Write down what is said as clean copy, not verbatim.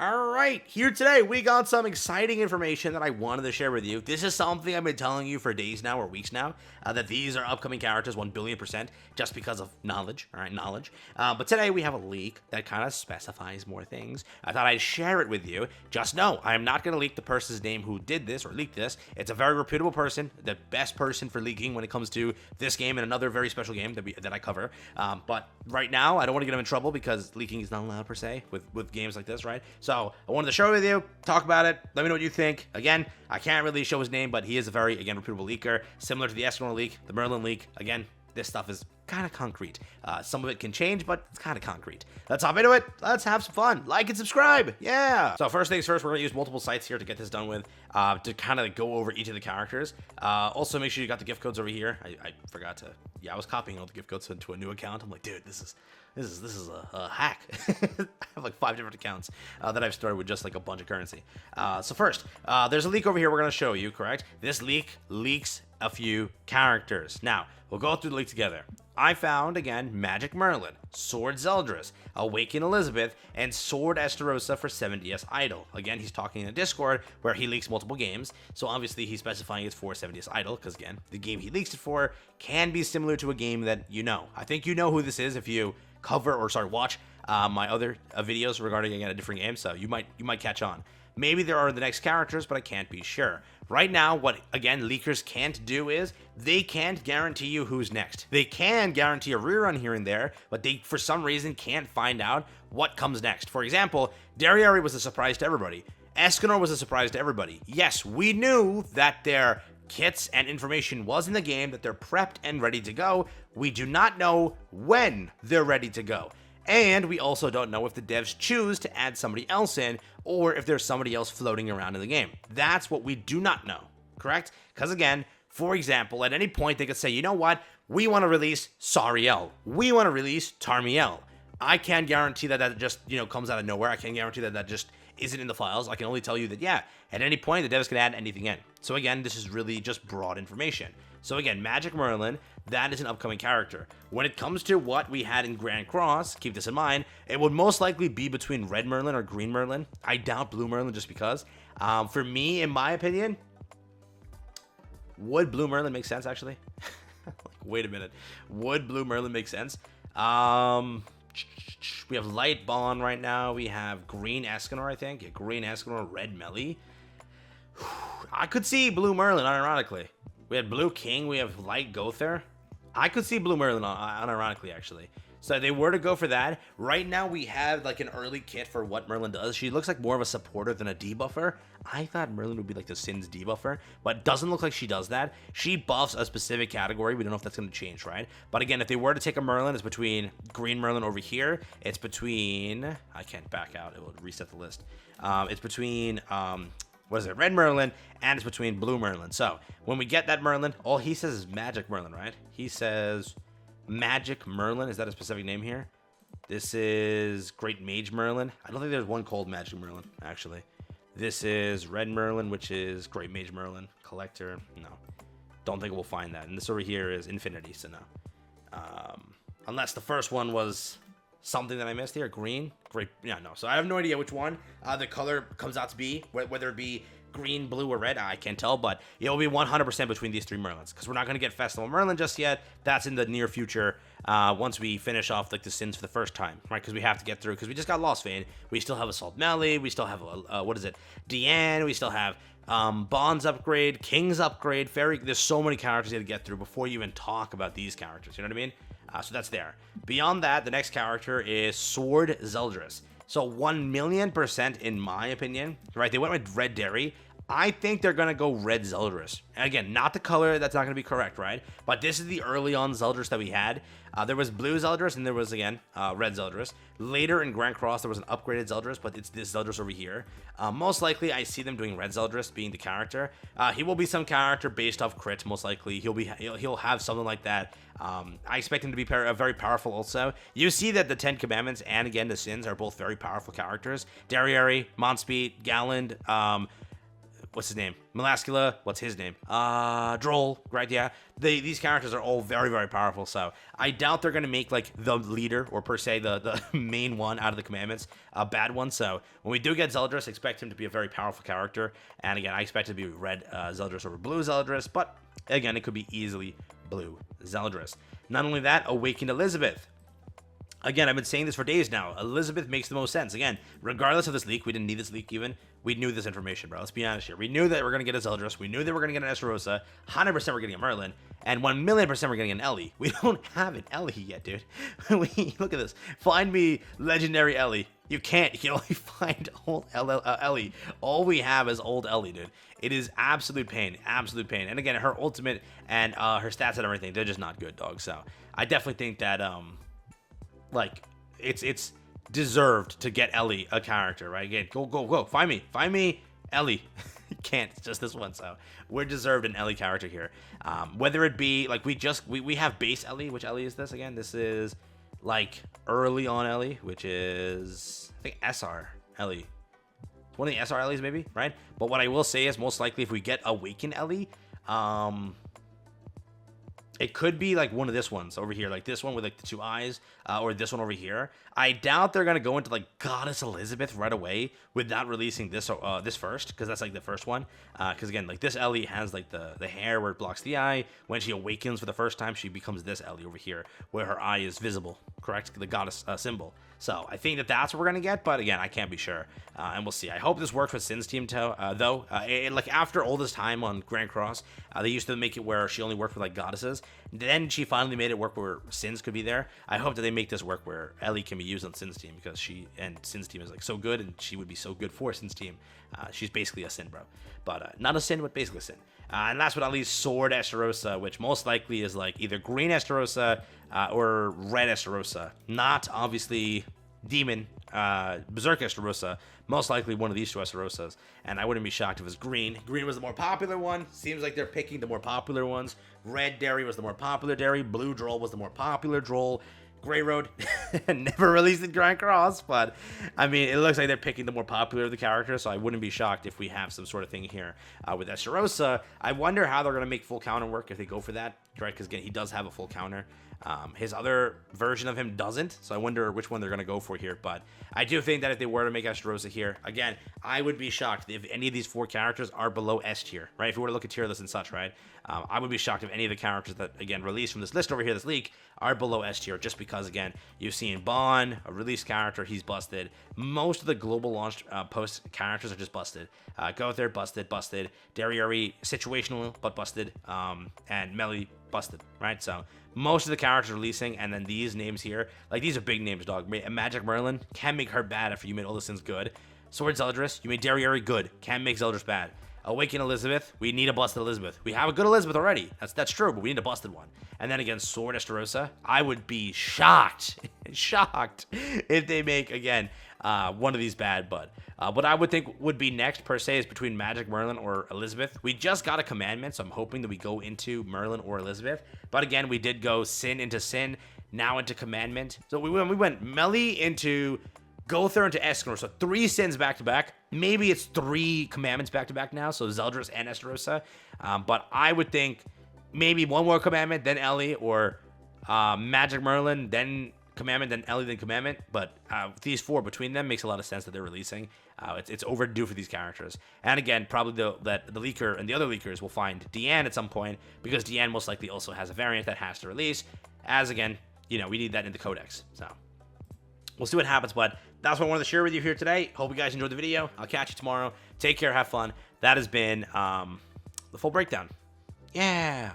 Alright, here today we got some exciting information that I wanted to share with you. This is something I've been telling you for days now or weeks now, that these are upcoming characters 1,000,000,000% just because of knowledge, alright, knowledge. But today we have a leak that kind of specifies more things. I thought I'd share it with you. Just know, I am not going to leak the person's name who did this or leaked this. It's a very reputable person, the best person for leaking when it comes to this game and another very special game that I cover. But right now, I don't want to get him in trouble because leaking is not allowed per se with games like this, right? So I wanted to share it with you, talk about it, let me know what you think. Again, I can't really show his name, but he is a very, again, reputable leaker, similar to the Estarossa leak, the Merlin leak. Again, this stuff is kind of concrete. Some of it can change, but it's kind of concrete. Let's hop into it. Let's have some fun. Like and subscribe. Yeah. So first things first, we're going to use multiple sites here to get this done with, to kind of go over each of the characters. Also, make sure you got the gift codes over here. I forgot to, I was copying all the gift codes into a new account. I'm like, dude, this is a hack. I have like 5 different accounts that I've started with just like a bunch of currency. So first, there's a leak over here we're going to show you, correct? This leak leaks a few characters. Now, we'll go through the leak together. I found, again, Magic Merlin, Sword Zeldris, Awaken Elizabeth, and Sword Estarossa for 70s Idol. Again, he's talking in a Discord where he leaks multiple games, so obviously he's specifying it's for 70s Idol, because again, the game he leaks it for can be similar to a game that you know. I think you know who this is if you watch my other videos regarding, again, a different game, so you might catch on. Maybe there are the next characters, but I can't be sure. Right now, what, again, leakers can't do is, they can't guarantee you who's next. They can guarantee a rerun here and there, but they, for some reason, can't find out what comes next. For example, Dariari was a surprise to everybody. Escanor was a surprise to everybody. Yes, we knew that their kits and information was in the game, that they're prepped and ready to go. We do not know when they're ready to go. And we also don't know if the devs choose to add somebody else in, or if there's somebody else floating around in the game. That's what we do not know, correct? Because again, for example, at any point they could say, you know what, we want to release Sariel. We want to release Tarmiel. I can't guarantee that that just, comes out of nowhere. I can't guarantee that that just isn't in the files. I can only tell you that, yeah, at any point the devs can add anything in. So again, this is really just broad information. So again, Magic Merlin, that is an upcoming character. When it comes to what we had in Grand Cross, keep this in mind, it would most likely be between Red Merlin or Green Merlin. I doubt Blue Merlin just because. For me, in my opinion, would Blue Merlin make sense, actually? Wait a minute. Would Blue Merlin make sense? We have Light Bond right now. We have Green Escanor, I think. Yeah, Green Escanor, Red Melly. I could see Blue Merlin, unironically. We had Blue King. We have Light Gother. I could see Blue Merlin, unironically, actually. So if they were to go for that, right now we have like an early kit for what Merlin does. She looks like more of a supporter than a debuffer. I thought Merlin would be like the Sin's debuffer, but doesn't look like she does that. She buffs a specific category. We don't know if that's going to change, right? But again, if they were to take a Merlin, it's between Green Merlin over here. It's between, I can't back out. It will reset the list. It's between, Red Merlin, and it's between Blue Merlin. So when we get that Merlin, all he says is Magic Merlin, right? He says Magic Merlin. Is that a specific name here? This is Great Mage Merlin. I don't think there's one called Magic Merlin, actually. This is Red Merlin, which is Great Mage Merlin. Collector, no. Don't think we'll find that. And this over here is Infinity, so no. Unless the first one was something that I missed here. Green? Great. Yeah, no. So I have no idea which one the color comes out to be, whether it be green, blue, or red. I can't tell, but it will be 100% between these 3 Merlins, because we're not going to get Festival Merlin just yet. That's in the near future, once we finish off like the Sins for the first time, right? Because we have to get through, because we just got Lost Vein. We still have Assault Melee. We still have, Deanne. We still have Bond's upgrade, King's upgrade, Fairy. There's so many characters you have to get through before you even talk about these characters. You know what I mean? So that's there. Beyond that, the next character is Sword Zeldris. So 1,000,000% in my opinion, right? They went with Red Dairy. I think they're going to go Red Zeldris. Again, not the color, that's not going to be correct, right? But this is the early on Zeldris that we had. There was Blue Zeldris, and there was, again, Red Zeldris. Later in Grand Cross, there was an upgraded Zeldris, but it's this Zeldris over here. Most likely, I see them doing Red Zeldris being the character. He will be some character based off crit, most likely. He'll have something like that. I expect him to be very powerful also. You see that the 10 Commandments and, again, the Sins are both very powerful characters. Dariari, Monspeed, Galland, what's his name? Melascula, what's his name? Droll, right? Yeah. These characters are all very, very powerful, so I doubt they're going to make, like, the leader, or per se, the main one out of the commandments, a bad one, so when we do get Zeldris, expect him to be a very powerful character, and again, I expect it to be red Zeldris over blue Zeldris, but again, it could be easily blue Zeldris. Not only that, Awakened Elizabeth. Again, I've been saying this for days now. Elizabeth makes the most sense. Again, regardless of this leak, we didn't need this leak even. We knew this information, bro. Let's be honest here. We knew that we're going to get a Zeldris. We knew that we're going to get an Estarossa. 100% we're getting a Merlin. And 1,000,000% we're getting an Ellie. We don't have an Ellie yet, dude. Look at this. Find me legendary Ellie. You can't. You can only find old Ellie. All we have is old Ellie, dude. It is absolute pain. Absolute pain. And again, her ultimate and her stats and everything, they're just not good, dog. So I definitely think that... like, it's deserved to get Ellie a character, right? Again, go. Find me, Ellie. Can't, it's just this one, so we're deserved an Ellie character here. Whether it be, like, we have base Ellie, which Ellie is this again? This is, like, early on Ellie, which is, I think, SR Ellie. One of the SR Ellies, maybe, right? But what I will say is, most likely, if we get Awakened Ellie, it could be like one of this ones over here, like this one with like the 2 eyes, or this one over here. I doubt they're gonna go into like Goddess Elizabeth right away without releasing this this first, because that's like the first one. Because again, like this Ellie has like the hair where it blocks the eye. When she awakens for the first time, she becomes this Ellie over here, where her eye is visible. Correct, the goddess symbol. So I think that that's what we're gonna get, but again, I can't be sure, and we'll see. I hope this works with Sin's team though. Like after all this time on Grand Cross, they used to make it where she only worked with like goddesses. Then she finally made it work where Sins could be there. I hope that they make this work where Ellie can be used on Sin's team, because she and Sin's team is like so good, and she would be so good for Sin's team. She's basically a Sin, bro, but not a Sin, but basically a Sin. And last but not least, Sword Estarossa, which most likely is like either green Estarossa or red Estarossa. Not obviously Demon Berserk Estarossa. Most likely one of these 2 Estarossas. And I wouldn't be shocked if it was green. Green was the more popular one. Seems like they're picking the more popular ones. Red Dairy was the more popular Dairy. Blue Droll was the more popular Droll. Grey Road never released in Grand Cross, but I mean, it looks like they're picking the more popular of the characters, so I wouldn't be shocked if we have some sort of thing here with Estarossa. I wonder how they're going to make full counter work if they go for that, right? Because again, he does have a full counter. His other version of him doesn't, so I wonder which one they're going to go for here. But I do think that if they were to make Estarossa here, again, I would be shocked if any of these 4 characters are below S tier, right? If we were to look at tier lists and such, right? I would be shocked if any of the characters that, again, released from this list over here, this leak, are below S tier, just because, again, you've seen Bon, a released character, he's busted. Most of the global launch post characters are just busted. Gother, busted. Dariari, situational, but busted. And Melly, busted, right? So most of the characters releasing, and then these names here, like, these are big names, dog. Magic Merlin, can make her bad after you made all the Sins good. Sword Zeldris, you made Dariari good, can make Zeldris bad. Awaken Elizabeth, we need a busted Elizabeth. We have a good Elizabeth already. That's true, but we need a busted one. And then again, Sword Estarossa, I would be shocked if they make, again, one of these bad. But what I would think would be next, per se, is between Magic Merlin or Elizabeth. We just got a commandment, so I'm hoping that we go into Merlin or Elizabeth. But again, we did go Sin into Sin, now into commandment. So we went Melly into Gother into Escanor, so 3 Sins back-to-back. Maybe it's 3 commandments back-to-back now, so Zeldris and Estarossa. But I would think maybe one more commandment, then Ellie, or Magic Merlin, then commandment, then Ellie, then commandment. But these 4 between them makes a lot of sense that they're releasing. It's overdue for these characters. And again, probably the leaker and the other leakers will find Deanne at some point, because Deanne most likely also has a variant that has to release, as again, you know, we need that in the codex. So we'll see what happens, but that's what I wanted to share with you here today. Hope you guys enjoyed the video. I'll catch you tomorrow. Take care. Have fun. That has been the full breakdown. Yeah.